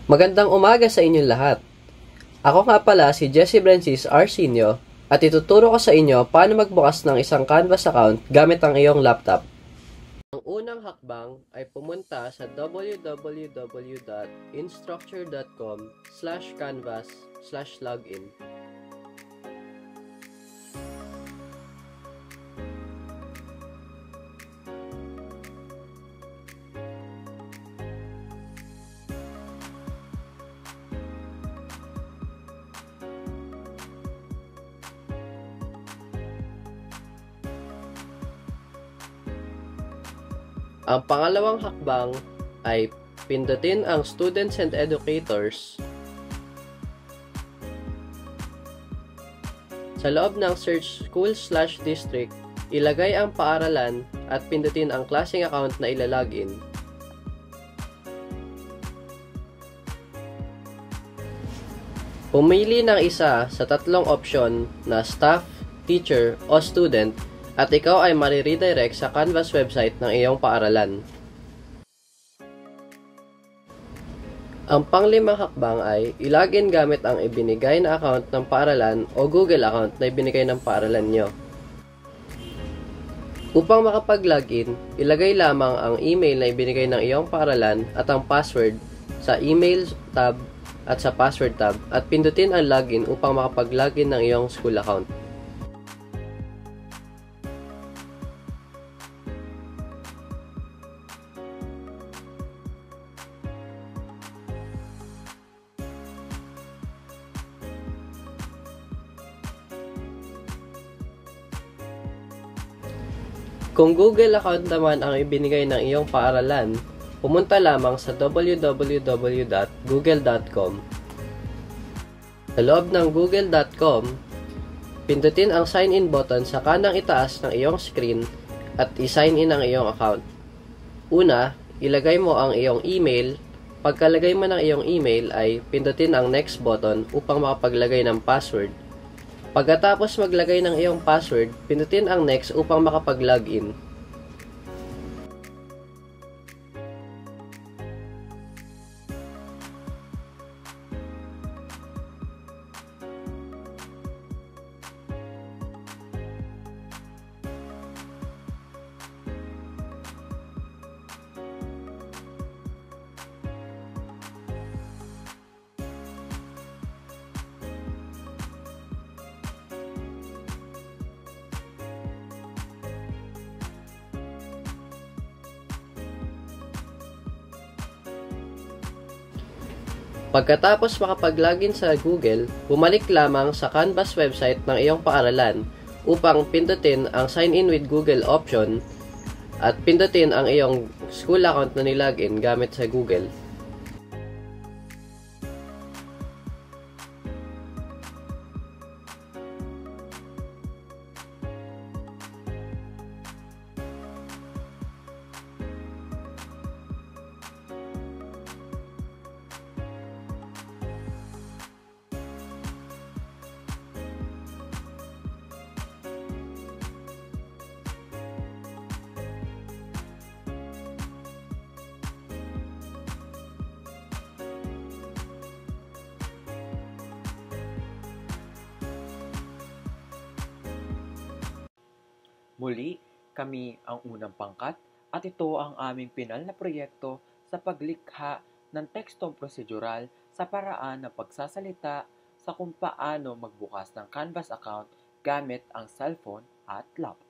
Magandang umaga sa inyong lahat. Ako nga pala si Jesse Francis Arsenio at ituturo ko sa inyo paano magbukas ng isang Canvas account gamit ang iyong laptop. Ang unang hakbang ay pumunta sa www.instructure.com/canvas/login. Ang pangalawang hakbang ay pindutin ang Students and Educators. Sa loob ng Search School/District, ilagay ang paaralan at pindutin ang klaseng account na ilalagin. Pumili ng isa sa tatlong opsyon na Staff, Teacher, o Student at ikaw ay mariredirect sa Canvas website ng iyong paaralan. Ang panglimang hakbang ay ilagin gamit ang ibinigay na account ng paaralan o Google account na ibinigay ng paaralan nyo. Upang makapag-login, ilagay lamang ang email na ibinigay ng iyong paaralan at ang password sa Email tab at sa Password tab at pindutin ang login upang makapag-login ng iyong school account. Kung Google account naman ang ibinigay ng iyong paaralan, pumunta lamang sa www.google.com. Sa loob ng google.com, pindutin ang sign in button sa kanang itaas ng iyong screen at i-sign in ang iyong account. Una, ilagay mo ang iyong email. Pagkalagay mo ng iyong email ay pindutin ang next button upang makapaglagay ng password. Pagkatapos maglagay ng iyong password, pindutin ang next upang makapag-login. Pagkatapos makapag-login sa Google, bumalik lamang sa Canvas website ng iyong paaralan upang pindutin ang Sign in with Google option at pindutin ang iyong school account na nilogin gamit sa Google. Muli, kami ang unang pangkat at ito ang aming pinal na proyekto sa paglikha ng tekstong prosedural sa paraan ng pagsasalita sa kung paano magbukas ng Canvas account gamit ang cellphone at laptop.